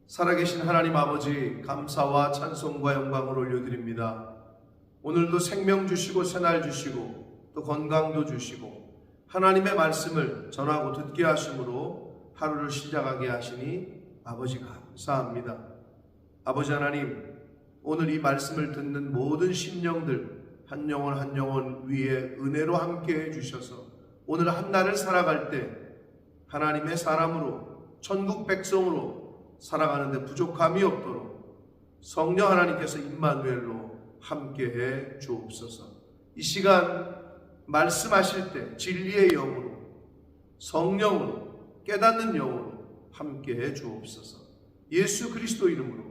살아계신 하나님 아버지, 감사와 찬송과 영광을 올려드립니다. 오늘도 생명 주시고 새날 주시고 또 건강도 주시고 하나님의 말씀을 전하고 듣게 하심으로 하루를 시작하게 하시니 아버지 감사합니다. 아버지 하나님, 오늘 이 말씀을 듣는 모든 심령들 한 영혼 한 영혼 위에 은혜로 함께 해주셔서 오늘 한 날을 살아갈 때 하나님의 사람으로 천국 백성으로 살아가는데 부족함이 없도록 성령 하나님께서 임마누엘로 함께해 주옵소서. 이 시간 말씀하실 때 진리의 영으로 성령으로 깨닫는 영으로 함께해 주옵소서. 예수 그리스도 이름으로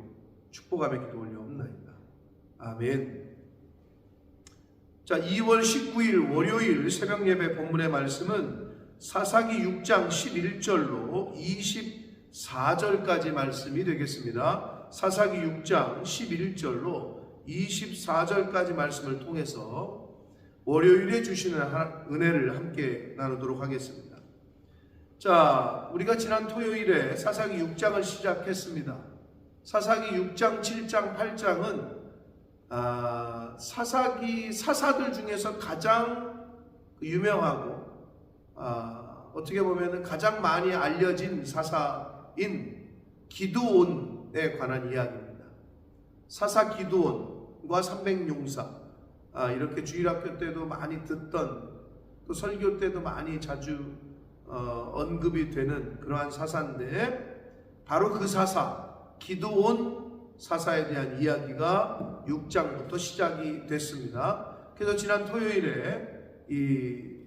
축복하며 기도 올려옵나이다. 아멘. 자, 2월 19일 월요일 새벽 예배 본문의 말씀은 사사기 6장 11절로 24절까지 말씀이 되겠습니다. 사사기 6장 11절로 24절까지 말씀을 통해서 월요일에 주시는 은혜를 함께 나누도록 하겠습니다. 자, 우리가 지난 토요일에 사사기 6장을 시작했습니다. 사사기 6장, 7장, 8장은 사사기 사사들 중에서 가장 유명하고 어떻게 보면 가장 많이 알려진 사사인 기드온에 관한 이야기입니다. 사사 기드온과 300용사, 이렇게 주일학교 때도 많이 듣던, 또 설교 때도 많이 자주 언급이 되는 그러한 사사인데, 바로 그 사사 기드온 사사에 대한 이야기가 6장부터 시작이 됐습니다. 그래서 지난 토요일에 이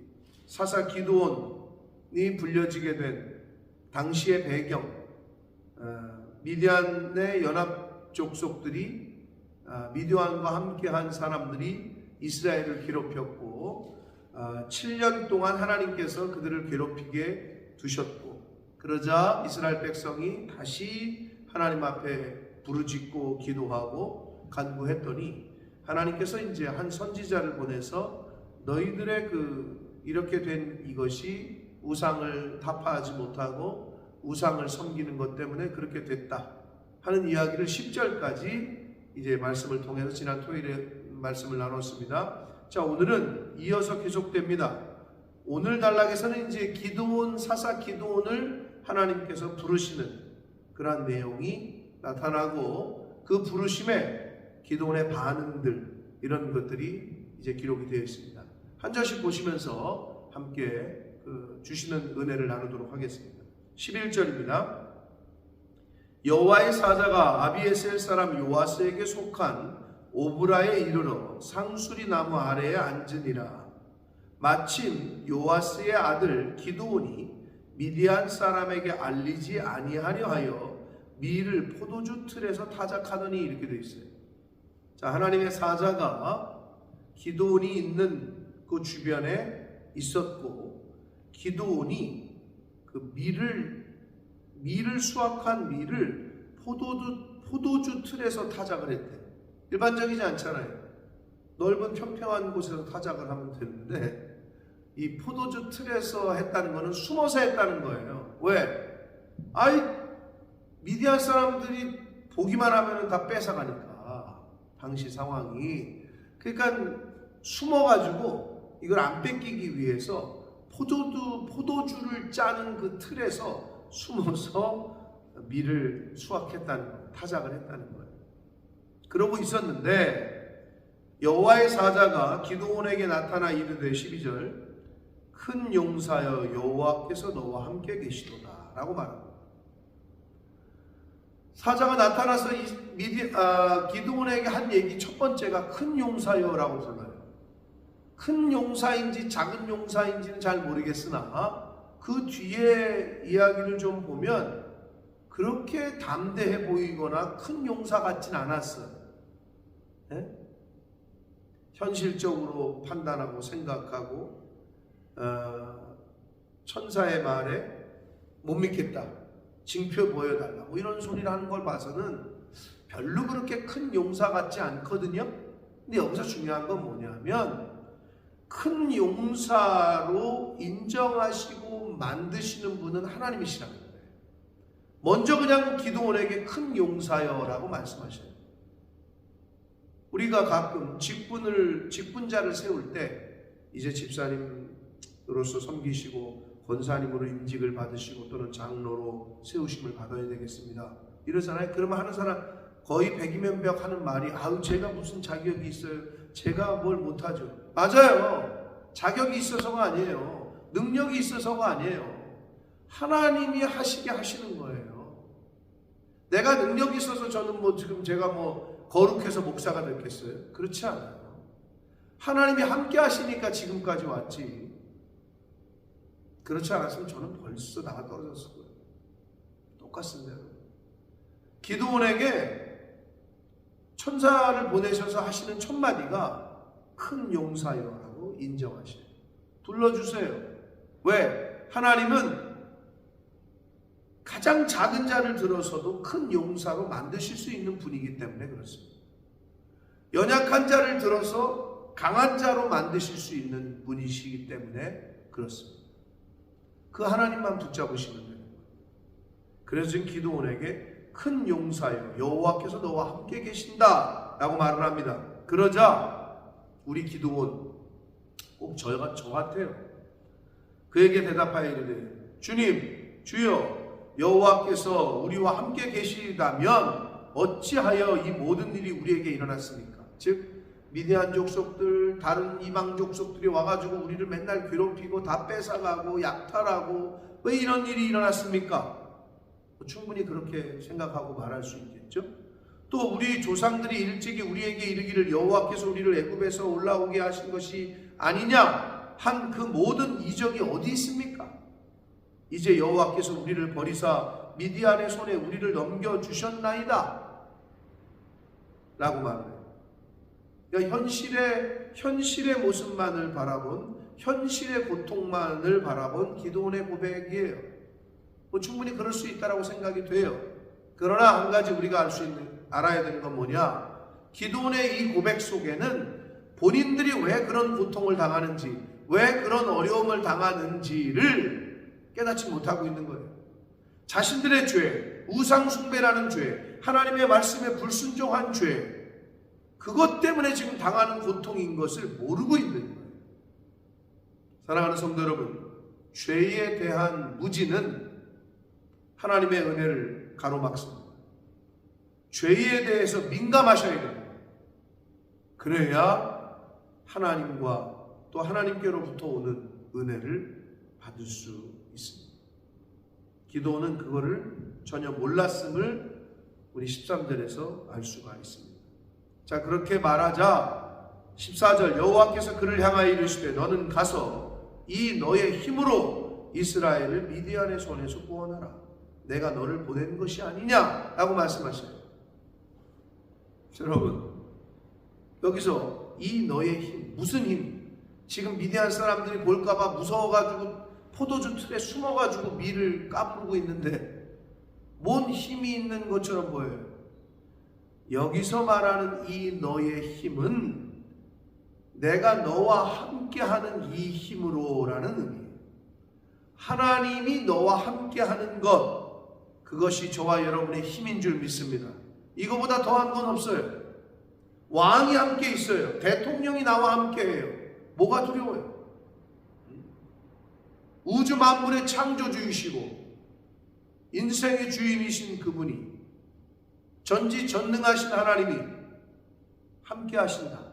사사 기드온이 불려지게 된 당시의 배경, 미디안의 연합 족속들이 미디안과 함께한 사람들이 이스라엘을 괴롭혔고 7년 동안 하나님께서 그들을 괴롭히게 두셨고, 그러자 이스라엘 백성이 다시 하나님 앞에 부르짖고 기도하고 간구했더니 하나님께서 이제 한 선지자를 보내서 너희들의 이렇게 된 이것이 우상을 타파하지 못하고 우상을 섬기는 것 때문에 그렇게 됐다 하는 이야기를 10절까지 이제 말씀을 통해서 지난 토요일에 말씀을 나눴습니다. 자, 오늘은 이어서 계속됩니다. 오늘 단락에서는 이제 기드온, 사사 기드온을 하나님께서 부르시는 그러한 내용이 나타나고, 그 부르심에 기드온의 반응들, 이런 것들이 이제 기록이 되어 있습니다. 한 절씩 보시면서 함께 주시는 은혜를 나누도록 하겠습니다. 11절입니다. 여호와의 사자가 아비에셀 사람 요아스에게 속한 오브라에 이르러 상수리 나무 아래에 앉으니라. 마침 요아스의 아들 기드온이 미디안 사람에게 알리지 아니하려 하여 밀을 포도주 틀에서 타작하더니, 이렇게 되어 있어요. 자, 하나님의 사자가 기드온이 있는 그 주변에 있었고, 기드온이 그 밀을 수확한 밀을 포도주 틀에서 타작을 했대. 일반적이지 않잖아요. 넓은 평평한 곳에서 타작을 하면 되는데, 이 포도주 틀에서 했다는 것은 숨어서 했다는 거예요. 왜? 미디안 사람들이 보기만 하면 다 뺏어가니까, 당시 상황이. 그러니까 숨어가지고 이걸 안 뺏기기 위해서 포도주를 짜는 그 틀에서 숨어서 밀을 수확했다는 거예요. 타작을 했다는 거예요. 그러고 있었는데 여호와의 사자가 기드온에게 나타나 이르되, 12절, 큰 용사여 여호와께서 너와 함께 계시도다 라고 말합니다. 사자가 나타나서 기드온에게 한 얘기 첫 번째가 큰 용사여라고 불러요. 큰 용사인지 작은 용사인지는 잘 모르겠으나 그 뒤에 이야기를 좀 보면 그렇게 담대해 보이거나 큰 용사 같진 않았어요. 네? 현실적으로 판단하고 생각하고 천사의 말에 못 믿겠다, 징표 보여달라고 이런 소리를 하는 걸 봐서는 별로 그렇게 큰 용사 같지 않거든요. 근데 여기서 중요한 건 뭐냐면, 큰 용사로 인정하시고 만드시는 분은 하나님이시라는 거예요. 먼저 그냥 기드온에게 큰 용사여라고 말씀하셔요. 우리가 가끔 직분자를 세울 때 이제 집사님으로서 섬기시고 권사님으로 임직을 받으시고 또는 장로로 세우심을 받아야 되겠습니다. 이러잖아요. 그러면 하는 사람 거의 백이면 백 하는 말이 아유 제가 무슨 자격이 있어요. 제가 뭘 못하죠. 맞아요. 자격이 있어서가 아니에요. 능력이 있어서가 아니에요. 하나님이 하시게 하시는 거예요. 내가 능력이 있어서 저는 지금 제가 거룩해서 목사가 됐겠어요? 그렇지 않아요. 하나님이 함께 하시니까 지금까지 왔지. 그렇지 않았으면 저는 벌써 나가 떨어졌을 거예요. 똑같습니다. 기드온에게 천사를 보내셔서 하시는 첫 마디가 큰 용사여라고 인정하셔요. 불러주세요. 왜? 하나님은 가장 작은 자를 들어서도 큰 용사로 만드실 수 있는 분이기 때문에 그렇습니다. 연약한 자를 들어서 강한 자로 만드실 수 있는 분이시기 때문에 그렇습니다. 그 하나님만 붙잡으시면 돼요. 그래서 지금 기드온에게 큰 용사여 여호와께서 너와 함께 계신다 라고 말을 합니다. 그러자 우리 기드온 꼭 저 같아요. 그에게 대답하여 이르되 주님 주여 여호와께서 우리와 함께 계시다면 어찌하여 이 모든 일이 우리에게 일어났습니까? 즉 미디안 족속들 다른 이방 족속들이 와가지고 우리를 맨날 괴롭히고 다 뺏어가고 약탈하고 왜 이런 일이 일어났습니까? 충분히 그렇게 생각하고 말할 수 있겠죠. 또 우리 조상들이 일찍이 우리에게 이르기를 여호와께서 우리를 애굽에서 올라오게 하신 것이 아니냐 한 그 모든 이적이 어디 있습니까? 이제 여호와께서 우리를 버리사 미디안의 손에 우리를 넘겨주셨나이다 라고 말해요. 그러니까 현실의 모습만을 바라본 현실의 고통만을 바라본 기드온의 고백이에요. 충분히 그럴 수 있다라고 생각이 돼요. 그러나 한 가지 우리가 알아야 되는 건 뭐냐? 기드온의 이 고백 속에는 본인들이 왜 그런 고통을 당하는지, 왜 그런 어려움을 당하는지를 깨닫지 못하고 있는 거예요. 자신들의 죄, 우상숭배라는 죄, 하나님의 말씀에 불순종한 죄, 그것 때문에 지금 당하는 고통인 것을 모르고 있는 거예요. 사랑하는 성도 여러분, 죄에 대한 무지는 하나님의 은혜를 가로막습니다. 죄에 대해서 민감하셔야 됩니다. 그래야 하나님과 또 하나님께로부터 오는 은혜를 받을 수 있습니다. 기도는 그거를 전혀 몰랐음을 우리 13절에서 알 수가 있습니다. 자, 그렇게 말하자 14절 여호와께서 그를 향하여 이르시되 너는 가서 이 너의 힘으로 이스라엘을 미디안의 손에서 구원하라. 내가 너를 보낸 것이 아니냐 라고 말씀하셔요. 여러분, 여기서 이 너의 힘, 무슨 힘? 지금 미디안 사람들이 볼까봐 무서워가지고 포도주 틀에 숨어가지고 밀을 까부르고 있는데 뭔 힘이 있는 것처럼 보여요. 여기서 말하는 이 너의 힘은 내가 너와 함께하는 이 힘으로 라는 의미예요. 하나님이 너와 함께하는 것, 그것이 저와 여러분의 힘인 줄 믿습니다. 이거보다 더한 건 없어요. 왕이 함께 있어요. 대통령이 나와 함께해요. 뭐가 두려워요? 우주 만물의 창조주이시고 인생의 주인이신 그분이 전지전능하신 하나님이 함께 하신다.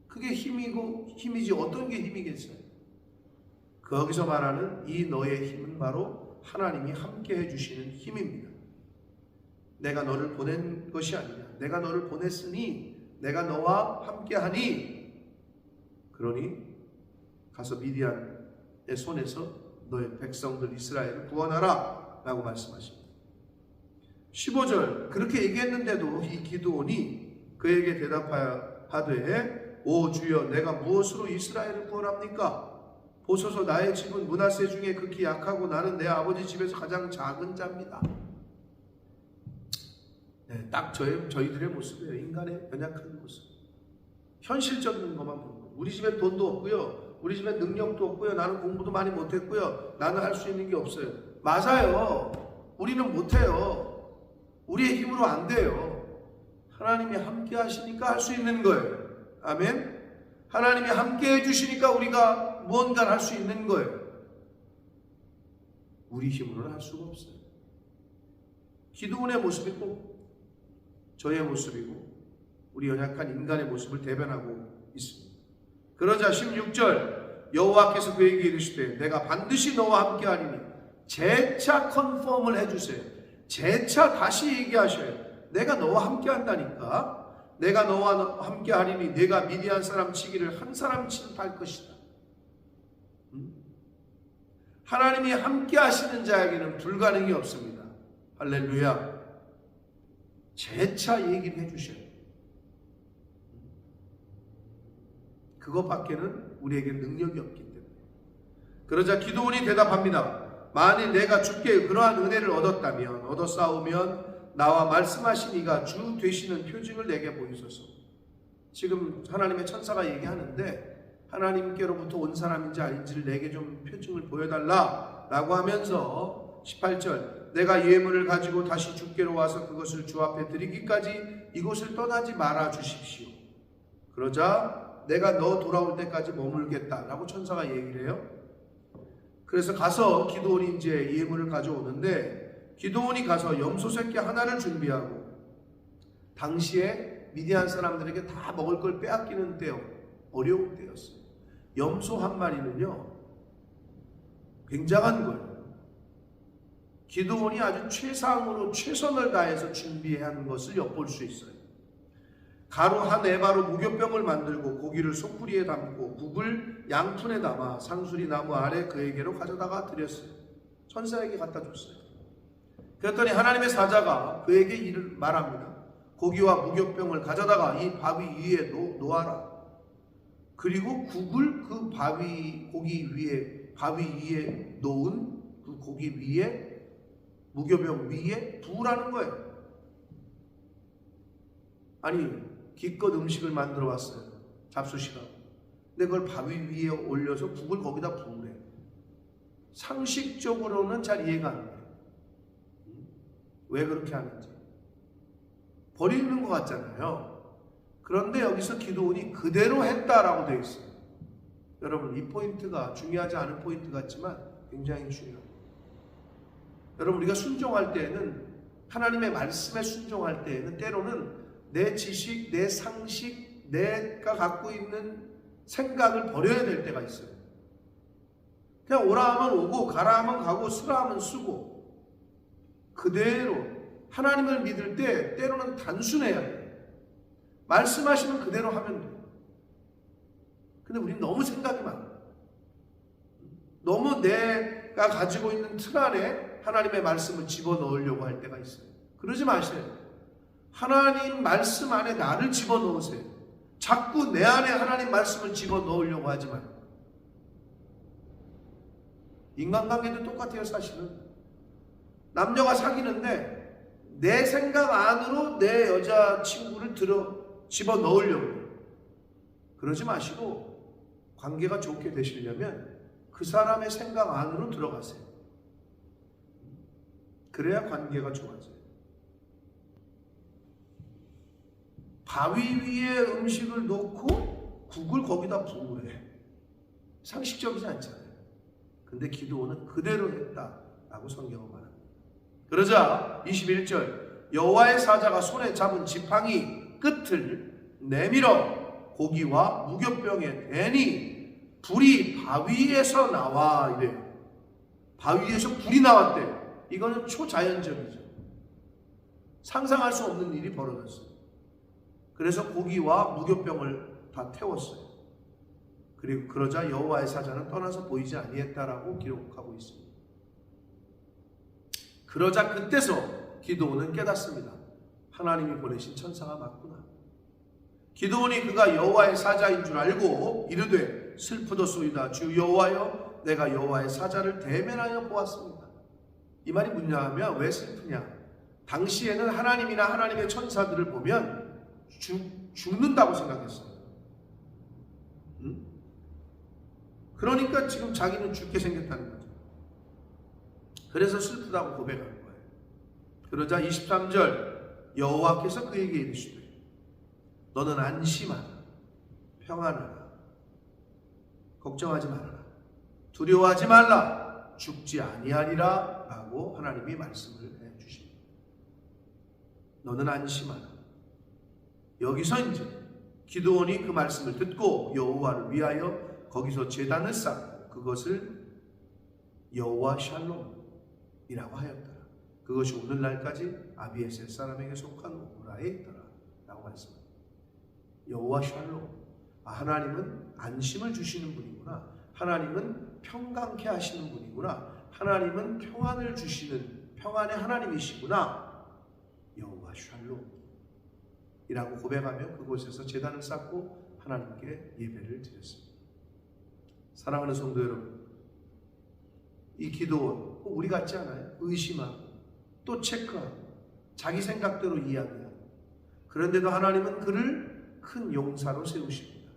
그게 힘이지 어떤 게 힘이겠어요? 거기서 말하는 이 너의 힘은 바로 하나님이 함께 해주시는 힘입니다. 내가 너를 보낸 것이 아니냐. 내가 너를 보냈으니 내가 너와 함께하니 그러니 가서 미디안의 손에서 너의 백성들 이스라엘을 구원하라 라고 말씀하십니다. 15절 그렇게 얘기했는데도 이 기드온이 그에게 대답하되 오 주여 내가 무엇으로 이스라엘을 구원합니까? 보소서 나의 집은 므낫세 중에 극히 약하고 나는 내 아버지 집에서 가장 작은 자입니다. 네, 딱 저희들의 모습이에요. 인간의 연약한 모습. 현실적인 것만 보는 거예요. 우리 집에 돈도 없고요. 우리 집에 능력도 없고요. 나는 공부도 많이 못했고요. 나는 할 수 있는 게 없어요. 맞아요. 우리는 못해요. 우리의 힘으로 안 돼요. 하나님이 함께 하시니까 할 수 있는 거예요. 아멘. 하나님이 함께 해주시니까 우리가 무언가를 할 수 있는 거예요. 우리 힘으로는 할 수가 없어요. 기드온의 모습이 꼭 저의 모습이고 우리 연약한 인간의 모습을 대변하고 있습니다. 그러자 16절 여호와께서 그에게 이르시되 내가 반드시 너와 함께 하리니 재차 컨펌을 해주세요. 재차 다시 얘기하셔요. 내가 너와 함께 한다니까. 내가 너와 함께 하리니 내가 미디안 사람 치기를 한 사람 치듯 할 것이다. 하나님이 함께 하시는 자에게는 불가능이 없습니다. 할렐루야. 재차 얘기를 해주셔요. 그것밖에는 우리에게 능력이 없기 때문에. 그러자 기드온이 대답합니다. 만일 내가 주께 그러한 은혜를 얻었사오면 나와 말씀하신 이가 주 되시는 표징을 내게 보이소서. 지금 하나님의 천사가 얘기하는데 하나님께로부터 온 사람인지 아닌지를 내게 좀 표징을 보여달라 라고 하면서 18절 내가 예물을 가지고 다시 주께로 와서 그것을 주 앞에 드리기까지 이곳을 떠나지 말아 주십시오. 그러자 내가 너 돌아올 때까지 머물겠다 라고 천사가 얘기를 해요. 그래서 가서 기드온이 이제 예물을 가져오는데 기드온이 가서 염소 새끼 하나를 준비하고 당시에 미디안 사람들에게 다 먹을 걸 빼앗기는 때요. 어려운 때였어요. 염소 한 마리는요 굉장한 거예요. 기드온이 아주 최상으로 최선을 다해서 준비한 것을 엿볼 수 있어요. 가루 한 에바로 무교병을 만들고 고기를 소쿠리에 담고 국을 양푼에 담아 상수리 나무 아래 그에게로 가져다가 드렸어요. 천사에게 갖다 줬어요. 그랬더니 하나님의 사자가 그에게 이를 말합니다. 고기와 무교병을 가져다가 이 바위 위에 놓아라. 그리고 국을 그 바위 위에 놓은 그 고기 위에 무교병 위에 부으라는 거예요. 아니 기껏 음식을 만들어 왔어요. 잡수시라고. 근데 그걸 바위 위에 올려서 국을 거기다 부으래. 상식적으로는 잘 이해가 안 돼요. 왜 그렇게 하는지. 버리는 것 같잖아요. 그런데 여기서 기드온이 그대로 했다라고 되어 있어요. 여러분 이 포인트가 중요하지 않은 포인트 같지만 굉장히 중요해요. 여러분 우리가 순종할 때에는 하나님의 말씀에 순종할 때에는 때로는 내 지식, 내 상식, 내가 갖고 있는 생각을 버려야 될 때가 있어요. 그냥 오라 하면 오고 가라 하면 가고 쓰라 하면 쓰고 그대로 하나님을 믿을 때 때로는 단순해야 돼요. 말씀하시면 그대로 하면 돼요. 근데 우리는 너무 생각이 많아요. 너무 내가 가지고 있는 틀 안에 하나님의 말씀을 집어넣으려고 할 때가 있어요. 그러지 마세요. 하나님 말씀 안에 나를 집어넣으세요. 자꾸 내 안에 하나님 말씀을 집어넣으려고 하지 마요. 인간관계도 똑같아요. 사실은 남녀가 사귀는데 내 생각 안으로 내 여자친구를 집어넣으려고 해요. 그러지 마시고 관계가 좋게 되시려면 그 사람의 생각 안으로 들어가세요. 그래야 관계가 좋아져요. 바위 위에 음식을 놓고 국을 거기다 부으래. 상식적이지 않잖아요. 근데 기드온은 그대로 했다라고 성경은 말합니다. 그러자 21절 여호와의 사자가 손에 잡은 지팡이 끝을 내밀어 고기와 무교병에 대니 불이 바위에서 나와 이래요. 바위에서 불이 나왔대요. 이거는 초자연적이죠. 상상할 수 없는 일이 벌어졌어요. 그래서 고기와 무교병을 다 태웠어요. 그리고 그러자 여호와의 사자는 떠나서 보이지 아니했다라고 기록하고 있습니다. 그러자 그때서 기드온은 깨닫습니다. 하나님이 보내신 천사가 맞구나. 기드온이 그가 여호와의 사자인 줄 알고 이르되 슬프도소이다 주 여호와여 내가 여호와의 사자를 대면하여 보았습니다. 이 말이 뭐냐 하면 왜 슬프냐. 당시에는 하나님이나 하나님의 천사들을 보면 죽는다고 생각했어요. 그러니까 지금 자기는 죽게 생겼다는 거죠. 그래서 슬프다고 고백한 거예요. 그러자 23절 여호와께서 그에게 이르시되 너는 안심하라, 평안하라, 걱정하지 말아라, 두려워하지 말라, 죽지 아니하리라 라고 하나님이 말씀을 해주십니다. 너는 안심하라. 여기서 이제 기드온이 그 말씀을 듣고 여호와를 위하여 거기서 제단을 쌓고 그것을 여호와 샬롬이라고 하였더라. 그것이 오늘날까지 아비에셀 사람에게 속한 오라에 있더라 라고 말씀합니다. 여호와 샬롬, 하나님은 안심을 주시는 분이구나, 하나님은 평강케 하시는 분이구나, 하나님은 평안을 주시는 평안의 하나님이시구나, 여호와 샬롬 이라고 고백하며 그곳에서 제단을 쌓고 하나님께 예배를 드렸습니다. 사랑하는 성도 여러분, 이 기도원 우리 같지 않아요? 의심하고 또 체크하고 자기 생각대로 이야기하고, 그런데도 하나님은 그를 큰 용사로 세우십니다.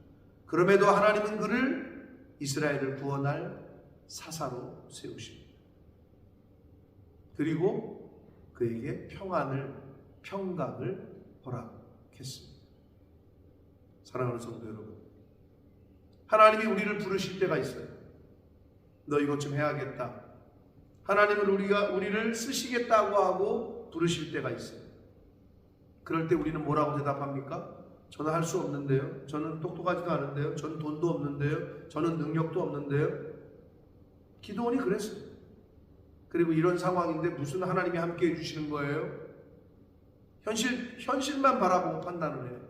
그럼에도 하나님은 그를 이스라엘을 구원할 사사로 세우십니다. 그리고 그에게 평강을 허락했습니다. 사랑하는 성도 여러분, 하나님이 우리를 부르실 때가 있어요. 너 이것 좀 해야겠다. 하나님은 우리를 쓰시겠다고 하고 부르실 때가 있어요. 그럴 때 우리는 뭐라고 대답합니까? 저는 할 수 없는데요. 저는 똑똑하지도 않은데요. 저는 돈도 없는데요. 저는 능력도 없는데요. 기도원이 그랬어요. 그리고 이런 상황인데 무슨 하나님이 함께 해주시는 거예요? 현실만 바라보고 판단을 해요.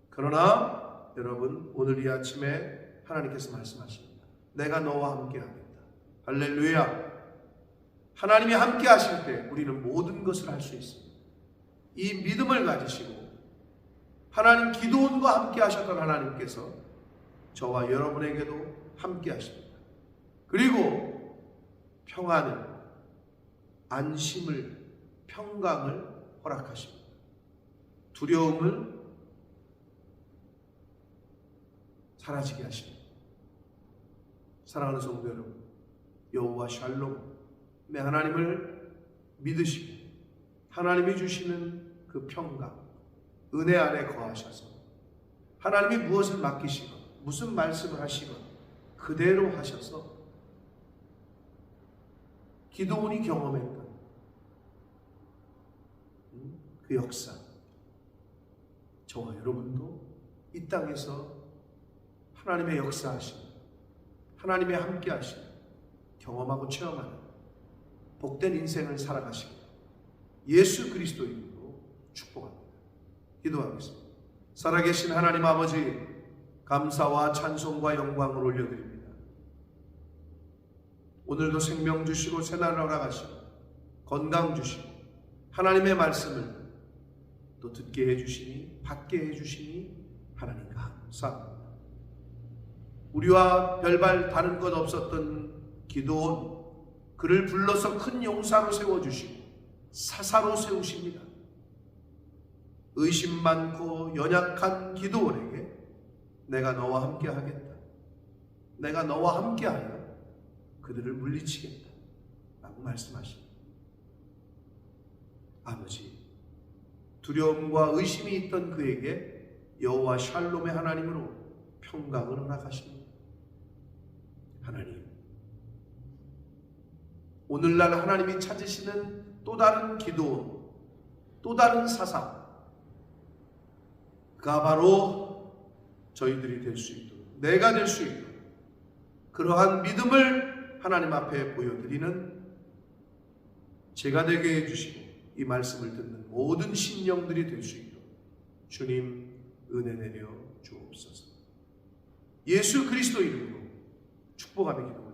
그러나 여러분, 오늘 이 아침에 하나님께서 말씀하십니다. 내가 너와 함께 하겠다. 할렐루야. 하나님이 함께 하실 때 우리는 모든 것을 할 수 있습니다. 이 믿음을 가지시고 하나님, 기도원과 함께 하셨던 하나님께서 저와 여러분에게도 함께 하십니다. 그리고 평안을, 안심을, 평강을 허락하십니다. 두려움을 사라지게 하십니다. 사랑하는 성도 여러분, 여호와 샬롬의 하나님을 믿으시고 하나님이 주시는 그 평강, 은혜 안에 거하셔서 하나님이 무엇을 맡기시건 무슨 말씀을 하시건 그대로 하셔서 기도원이 경험했던 그 역사, 저와 여러분도 이 땅에서 하나님의 역사하심, 하나님의 함께하심 경험하고 체험하는 복된 인생을 살아가시고 예수 그리스도 이름으로 축복합니다. 기도하겠습니다. 살아계신 하나님 아버지, 감사와 찬송과 영광을 올려드립니다. 오늘도 생명 주시고 새날 허락하시고 건강 주시고 하나님의 말씀을 또 듣게 해주시니 받게 해주시니 하나님 감사합니다. 우리와 별발 다른 것 없었던 기도원, 그를 불러서 큰 용사로 세워주시고 사사로 세우십니다. 의심 많고 연약한 기도원에게 내가 너와 함께 하겠다, 내가 너와 함께하여 그들을 물리치겠다 라고 말씀하십니다. 아버지, 두려움과 의심이 있던 그에게 여호와 샬롬의 하나님으로 평강을 허락하십니다. 하나님, 오늘날 하나님이 찾으시는 또 다른 기도원, 또 다른 사사, 그가 바로 저희들이 될 수 있도록, 내가 될 수 있도록 그러한 믿음을 하나님 앞에 보여드리는 제가 되게 해주시고 이 말씀을 듣는 모든 심령들이 될 수 있도록 주님 은혜 내려 주옵소서. 예수 그리스도 이름으로 축복하며 기도합니다.